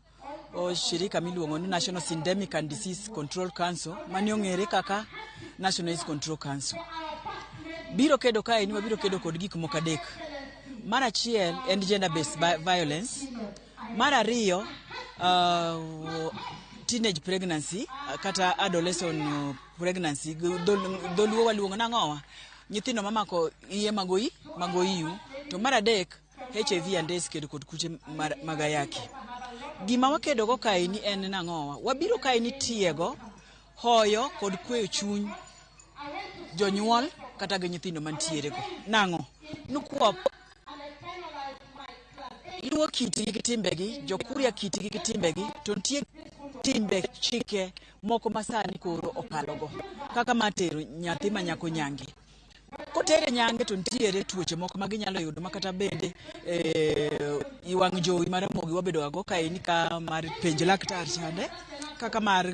shirika miluongo ni National Syndemic and Disease Control Council, mani ong'ere kaka National AIDS Control Council. Biro kedo kae ni wabiro kedo kod gik moko adek. Mar achiel en gender based violence. Mar ariyo teenage pregnancy kata adolescent pregnancy. Dholuo waluongo nang'owa nyithindo mamako iye magoiyu. To mar adek HIV and AIDS kedo kod kute mag ayaki. Gima wakedo go kae ni en nang'owa. Wabiro kae ni tiego hoyo kod kweyo chuny jonyuol kata gi nyithindo mantiere go. Nang'o? Nukwop Luo kitgi gi timbegi, jo-Kuria kitgi gi timbegi, to nitie timbe chike moko masani koro okalogo. Kaka matero nyathi ma nyako nyange. Kotere nyange to nitiere tuoche moko ma ginyalo yudo makata bende iwang' jowi mar Ramogi wabedo go kae ni ka mar penjo laktar chande, kaka mar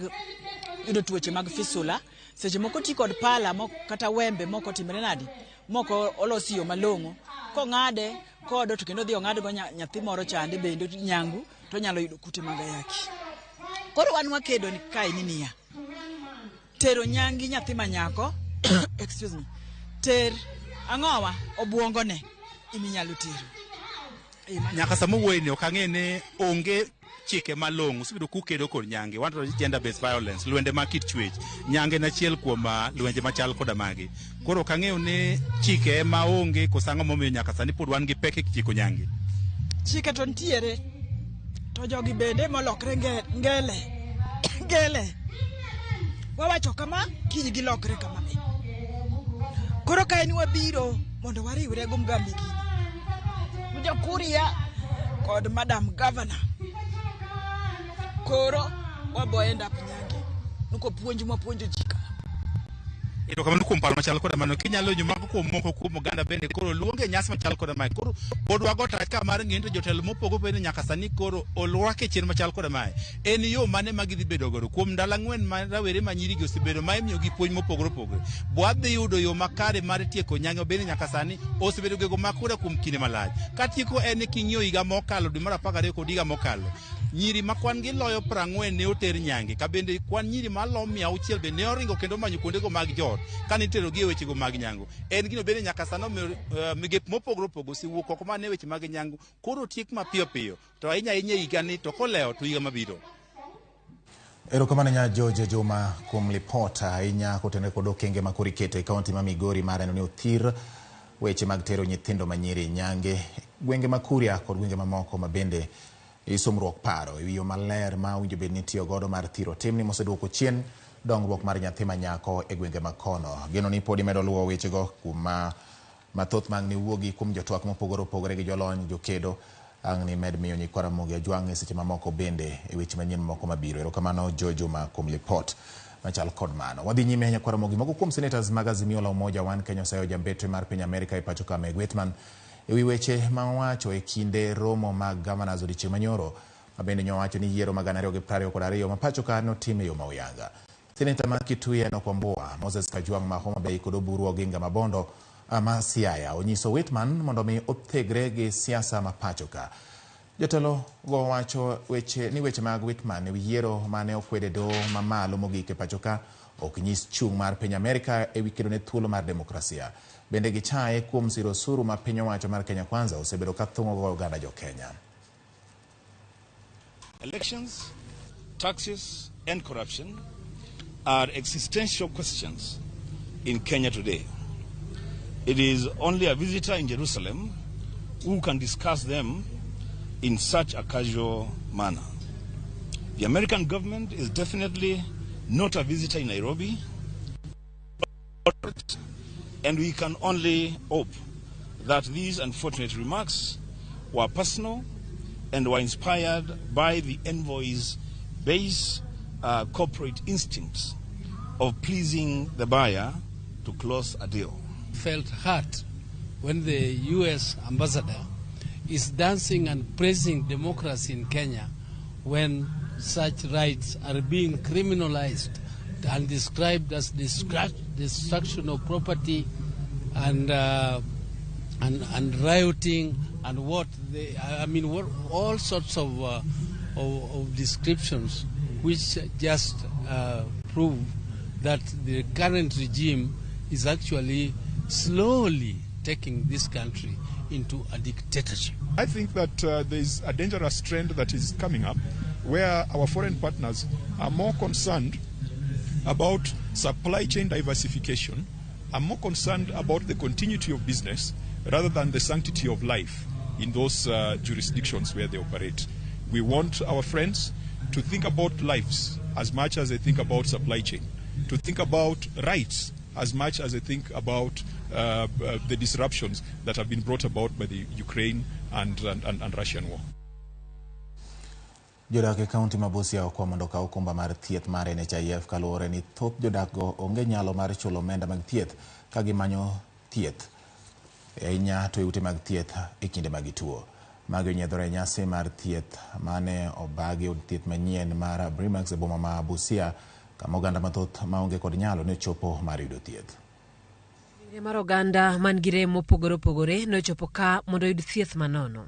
yudo tuoche mag fisula. Seche moko ti kod pala moko kata wembe moko timre nadi moko olosi yo malong'o kong'ade kodo to kendo dhi ong'ad go nyathi moro chande bende nyangu to nyalo yudo kute mag ayaki. Koro wan wakedo ni kae ni niya tero nyangi nyathi manyako excuse me, ter ang'owa obuongone iminyalo tero. Nyaka samo wuoyini ok ang'e ne onge chike malong'o usebedo kukedo kod nyange. Wan to gender based violence, lwende ma kit chwech, nyange na achiel kuom lwenje machal koda magi. Koro ok ang'eyo ne chike ma onge koso ang'o momiyo nyaka sani pod wan gi pek e chiko nyange. Chike to ntiere to jogi bende molokre ngele wawacho kama kiny gilokre kama. Koro ka en wabiro mondo wariwre go Mgambi gini. Jokuria kod Madam Governor. Koro waboenda Nyange. Nuko puonj mapuonjo jika. Ito kamano kuom paro machal koda mano kinyalo nyumago kuom moko kuom oganda bende koro luonge nyasi machal koda mae koro pod wago tach ka mar ng'ento jotelo mopogo bende nyaka sani koro olwake chien machal koda mae en yo mane magidhi bedo godo kuom ndalo 4 ma rawere manyiri gi osebedo ma imiyo gi puonj mopogore opogore bwadhi yudo yo makare mar tieko nyango bende nyaka sani osebedo gego makoda kuom kinde malach ka tieko en king'iyo higa mokalo dwe mar 12 kod higa mokalo nyiri makwan gi loyo 40 ne oter nyange ka bende kwan nyiri malo 600 bende ne oringo kendo manyo kuondego mag jot ka nitero gi wechego mag nyango en gino bende nyaka sano migep mopogore opogore siwuok oko mane weche mag nyango koro tiek mapiyo piyo to ahinya higa ni to kolewo to higa mabiro. Erokamano nya George Juma kuom lipot ahinya kotenore kod okenge ma koro iketo e kaunti ma Migori mar neno ni othir weche mag tero nyithindo manyiri nyange gwenge ma Kuria kod gwenge mamoko ma bende isumruok paro ewi yo maler ma winjo bed ni tiyo godo mar thiro timni moseduoko chien dongruok mar nyathi manyako e gwenge makono. Geno ni podi medo luwo wechego kuma mathoth mag ni wuogi kuom jotwak mopogore opogore gi jolony jokedo ang' ni med miyo nyikwa Ramogi ajwang' e seche mamoko bende e weche manyien moko mabiro. Erokamano Juma kuom lipot machal kod mano. Wadhi nyime nyakwa Ramogi moko kuom senators mag Azimio la Umoja One Kenya osayo jambetre mar piny Amerika e pacho ka Meg Whitman ewi weche ma wacho e kinde romo mag governors odiechieng' manyoro ma bende nyowacho ni yiero mag 2022 ma pacho ka notim e yo ma uyanga. Senator ma Kitui Nokwambua Moses Kajwang' ma Homa Bay kod Oburu Oginga Mabondo ma Siaya onyiso Whitman mondo mi othegre gi siasa ma pacho ka. Jotelo go wacho weche mag Whitman ewi yiero mane okwede do mamalo mogik e pacho ka ok nyis chung' mar piny Amerika ewi kedo ne thuolo mar demokrasia. Bende gichaye kuom siro osuru ma piny owacho mar Kenya Kwanza osebedo ka thung'o go oganda jo Kenya. Elections, taxes and corruption are existential questions in Kenya today. It is only a visitor in Jerusalem who can discuss them in such a casual manner. The American government is definitely not a visitor in Nairobi, and we can only hope that these unfortunate remarks were personal and were inspired by the envoy's base corporate instincts of pleasing the buyer to close a deal. Felt hurt when the U.S. ambassador is dancing and praising democracy in Kenya when such rights are being criminalized and described as destruction of property and rioting and all sorts of descriptions which just prove that the current regime is actually slowly taking this country into a dictatorship. I think that there is a dangerous trend that is coming up where our foreign partners are more concerned about supply chain diversification, are more concerned about the continuity of business rather than the sanctity of life in those jurisdictions where they operate. We want our friends to think about lives as much as they think about supply chain, to think about rights as much as they think about the disruptions that have been brought about by the Ukraine and Russian war. Jodak e kaunti ma Busia okwa mondo kaw okumba mar thieth mar NHIF kaluwore ni thoth jodak go onge nyalo mar chulo omenda mag thieth ka gimanyo thieth ahinya to ute mag thieth e kinde mag tuo. Magi onyiedhore nyasi mar thieth mane obagi od thieth manyien mar Brimax e boma ma Busia kama oganda mathoth maonge kod nyalo ne chopo mar yudo thieth. Mar oganda man gi rem mopogore opogore nochopo ka mondo yud thieth manono.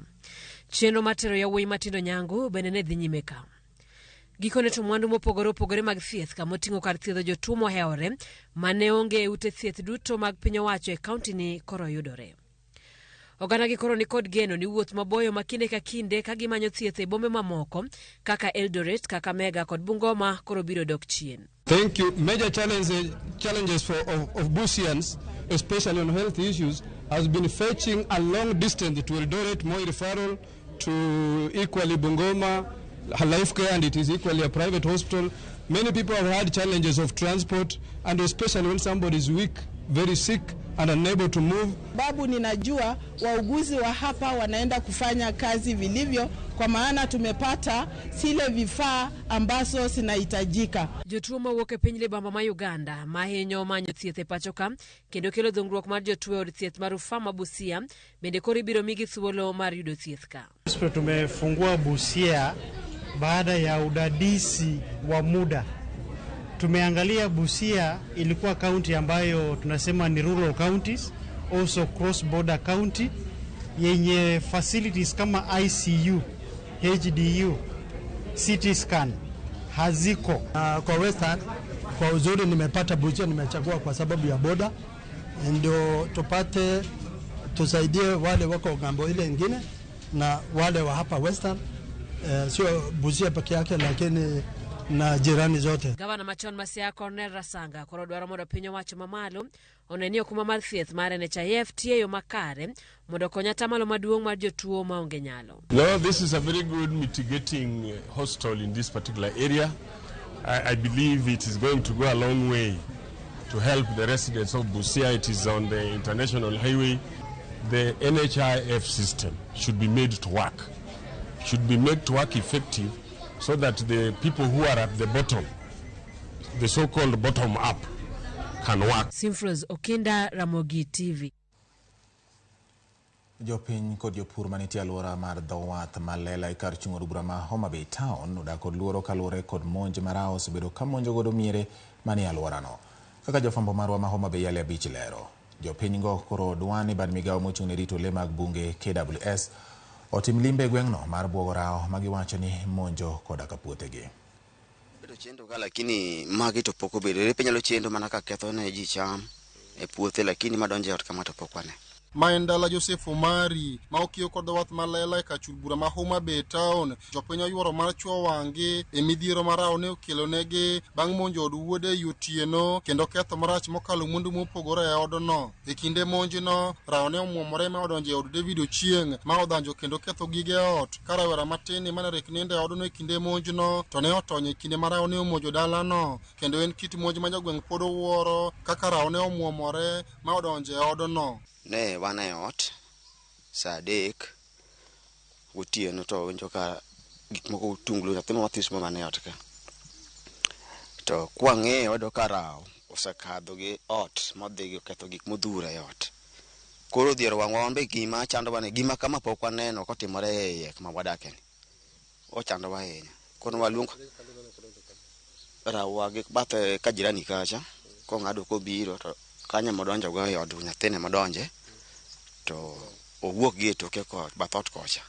Chenro matero yawuoyi matindo nyangu bende ne dhi nyime ka. Gikone to mwandu mopogore opogore mag thieth kama oting'o kar thiedho jotuo mohewore mane onge ute thieth duto mag piny owacho e kaunti ni koro yudore. Oganda gi koro ni kod geno ni wuoth maboyo makinde ka kinde ka gimanyo thieth e bombe mamoko kaka Eldoret, Kakamega kod Bungoma koro biro dok chien. Thank you. Major challenges of Busians, especially on health issues, has been fetching a long distance to Eldoret, Moi referral, to equally Bungoma, life care, and it is equally a private hospital. Many people have had challenges of transport, and especially when somebody is weak, very sick, and unable to move. Babu, ninajua wauguzi wa hapa wanaenda kufanya kazi vilivyo, kwa maana tumepata zile vifaa ambazo zinahitajika. Jotuo mawuok e piny libamba ma Uganda mahinyo manyo thieth e pachoka kendo kelo dhungruok mar jotuo od thieth mar Rufaa ma Busia bende koro ibiro migi thuolo mar yudo thieth ka. Tumefungua Busia baada ya udadisi wa muda. Tumeangalia Busia ilikuwa county ambayo tunasema ni rural counties, also cross border county, yenye facilities kama ICU, HDU, CT scan haziko. Kwa Western, kwa uzuri nimepata Busia, nimechagua kwa sababu ya boda, ndio tupate tusaidie wale wako ngambo ile nyingine na wale wa hapa Western, sio Busia peke yake lakini na jirani zote. Gavana machon Masia Cornel Rasanga koro dwaro mondo piny owacho mamalo onenio kuma mar thieth mar NHIF tiyo makare mondo konya tamalo maduong' mar jotuo maonge nyalo. No, this is a very good mitigating hospital in this particular area. I believe it is going to go a long way to help the residents of Busia. It is on the international highway. The NHIF system should be made to work. Should be made to work effective, so that the people who are at the bottom, the so-called bottom up, can work. Simfros Okinda, RamogiTV. Jopiny kod jopur manitie alwora mar dhowath malela kar chung'o bura ma Homa Bay Town odak kod luoro kaluwore kod monj marao osebedo ka monjo godo miere manie alworano. Kaka jofwambo marwa ma Homa Bay yale abich lero, jopiny go koro dwani bad migawo mochung' ne rito le mag bunge KWS otim limbe gweng'no mar buogo rao magiwacho ni monjo koda ka puothegi. Bedo chendo ka lakini magi to pok obedo penyalo chendo mana ka ketho ne ji cham e puothe, lakini madonje ot kama to pok wane. Maendala Joseph Omari ma okiyo kod dhowath malela e kachul bura ma Homa Bay Town jopiny oyuoro mar chwo wange e midhiero marao ne okelo negi bang' monjo od wuode Otieno kendo ketho marach mokalo mwandu mopogore e odno. E kinde monjno rao ne omuomore ma odonje od David Ochieng ma odhanjo kendo ketho gige ot. Ka rawera matin mane rek ninde odno e kinde monjno to ne otonyo e kinde marao ne omonjo dalano, kendo en kit monj ma jogweng' pod owuoro kaka rao ne omuomore ma odonje e odno. Ne wane ot sa adek Otieno to winjo ka gik moko tunglo nyathi mathis mane ot ka. To kwang'eyo odo ka rao osekadho gi ot modhi gi ketho gik modhuro e ot. Koro dhier wang'wa wan be gima chandowa ne gima kama pok waneno kotimore e iye kama wadake ni. Ochandowa ahinya. Koro waluongo rao wagi bathe ka jirani kacha kong'ado kobiro to kanyo modonjo go e od nyathine modonje to owuok gi toke ko bathot kocha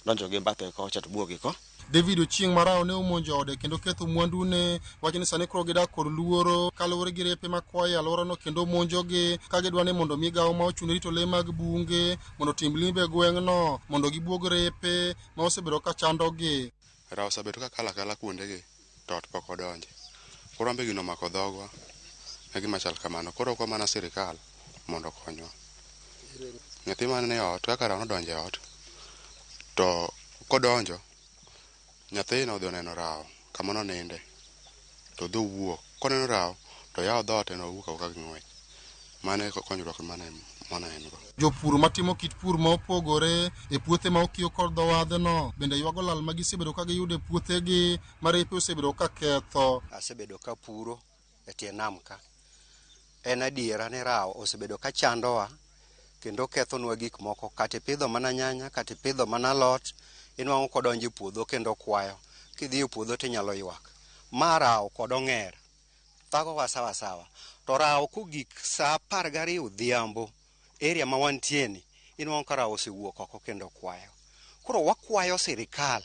donjo gi bathe kocha to buogi ko. David Ochieng marao ne omonjo ode kendo ketho mwandu ne, wacho ni sani koro gidak kod luoro kaluwore gi repe makwayo alworano kendo monjogi ka gidwani mondo migawo ma ochung' rito le mag bunge mondo tim limbe gweng'no mondo gibuog repe ma osebedo ka chandogi. Rao osebedo ka kala kuondegi to ot pok odonje. Koro ambe gino mako dhogwa e gima chal kamano. Koro kwa mana sirikal mondo konywa. Nyathi man ne ot kaka rao nodonje ot to kodonjo nyathino odhi oneno rao kama noninde to dho wuok koneno rao to yawo dhoot no wuok ka ging'wech. Mane konyruok mana en go. Jopur matimo kit pur ma opogore e puothe ma okiyo kod dhowadhno bende ywago lal ma gisebedo ka giyudo e puothegi ma repe osebedo ka ketho. Asebedo ka puro e tie nam ka. En adiera ni rao osebedo ka chandowa kendo kethonwa gik moko, kata pidho mana nyanya, kata pidho mana lot, inwang'o kodonjo e puodho kendo kwayo. Kidhi e puodho tinyalo ywak. Ma rao kod ong'er thagowa sawa. To rao kogik sa 12 odhiambo area ma wantieni inwang'o ka rao osewuok oko kendo kwayo. Koro wakwayo sirikal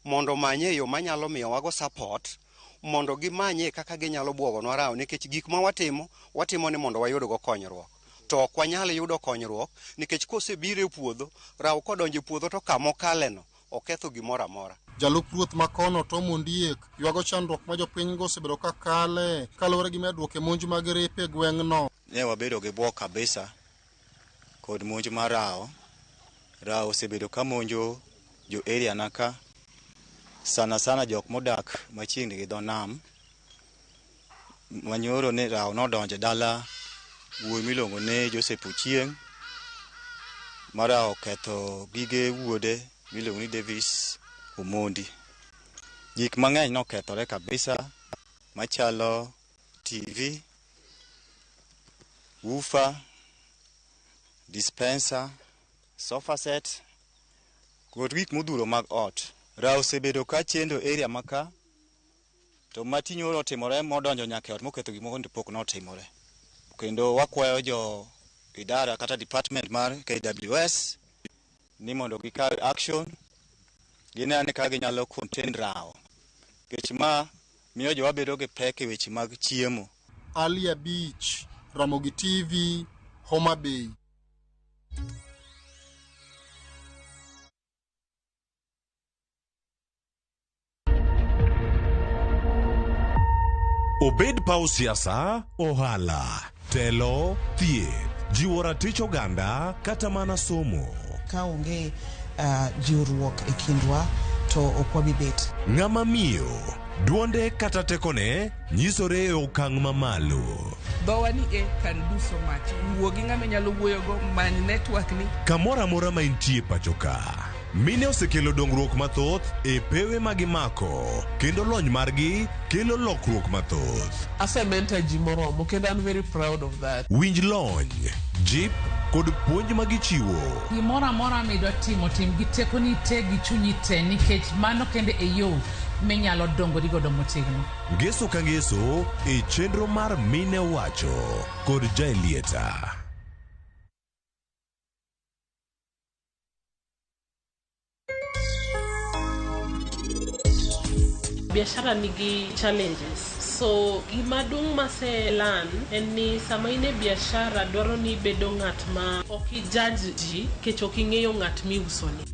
mondo manye yo manyalo miyo wago support mondo gimanye kaka ginyalo buogonwa rao, nikech gik ma watimo ni mondo wayudgo konyruok. To ok wanyal yudo konyruok nikech kosebiro e puodho rao kodonjo e puodho to kama okaleno oketho gimoro amora. Jalup ruoth makono Tom Ondiek ywago chandruok ma jopiny go osebedo ka kale kaluwore gi medruok e monj mag repe e gweng'no. Ne wabedo gi buok kabisa kod monj mar rao. Rao osebedo ka monjo jo area naka sana sana jok modak machiegni gi dho nam. Manyoro ne rao nodonjo dala wuoyi miluongo ne Joseph Ochieng mara oketho gige wuode miluongo ni Davis Omondi. Gik mang'eny nokethore kabisa machalo TV, woofer, dispenser, sofa set, kod gik modhuro mag ot. Rao osebedo ka chendo area maka, to matinyoro otimore modonjo nyaka e ot moketho gik moko pok notimore. Kendo wakwayo jo idara kata department mar KWS ni mondo gikaw action, ginene ka ginyalo contain rao. Kech ma miyo jowa bedo gi pek e weche mag chiemo. Alia Beach, RamogiTV, Homa Bay. Obed paw siasa, ohala, telo, thieth, jiwo ratich oganda, kata mana somo. Ka onge jiwruok e kindwa to okwabi bet. Ng'ama miyo, duonde kata tekone, nyisore e okang' mamalo. Dhowa ni e kan duso mach, wuo gi ng'ama nyalo wuoyo go many network ni. Kamora mora ma intie pachoka. Mine osekelo dongruok mathoth e pewe magimako, kendo lony margi kelo lokruok mathoth. Asementa ji moromo, kendo I'm very proud of that. Winj lony, jip, kod puonj magichiwo. Gimora mora midwa timo, tim gi tekoni te gi chunyi te, nikech mano kende e yo minyalo dongori godo motegno. Ngeso ka ngeso e chenro mar Mine Wacho kod Jaelieta. Biashara nigi challenges. So gimadung mase learn en ni sama ine biashara dwaro ni bedo ng'at ma ok judge ji kech ok ing'eyo ng'at mi uso ni.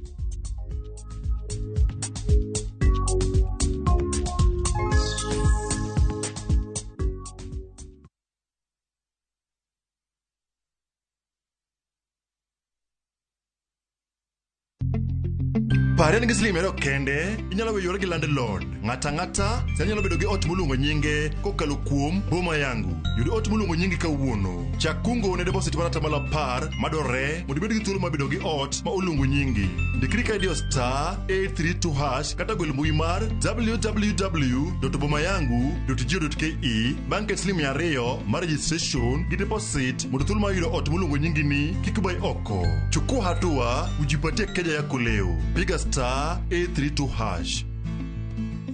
Paren gi silimero kende, inyalo weyore gi landlord. Ng'ata nyalo bedo gi ot moluongo nyinge kokalo kuom Boma Yangu. Yudi ot moluongo nyinge kawuono. Chak kungo ne deposit mar atamalo 10 madore mondo ibed gi thuolo mar bedo gi ot ma oluongo nyingi. Ndikri ka idiyo *832# kata gwel mbui mar www.bomayangu.go.ke bang' ket siling 200 mar registration gi deposit mondo thuolo mar yudo ot moluongo nyingi ni kik bai oko. Chukua hatua, ujipatie keja yako leo. Piga *832#.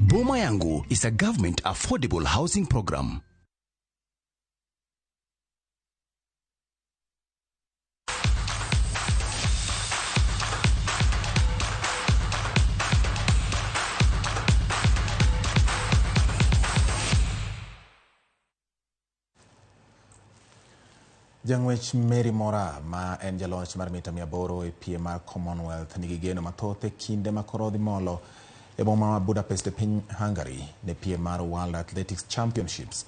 Boma Yangu is a government affordable housing program. Jang'wech Mary Mora ma en jaloch mar mita 800 e piem mar Commonwealth nigi geno mathoth e kinde ma koro dhi molo e boma ma Budapest e piny Hungary ne piem mar World Athletics Championships.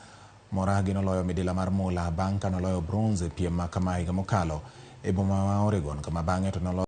Mora noloyo midila mar mula bang' ka noloyo bronze e piem ma kama higa mokalo e boma ma Oregon, kama bang'e to noloyo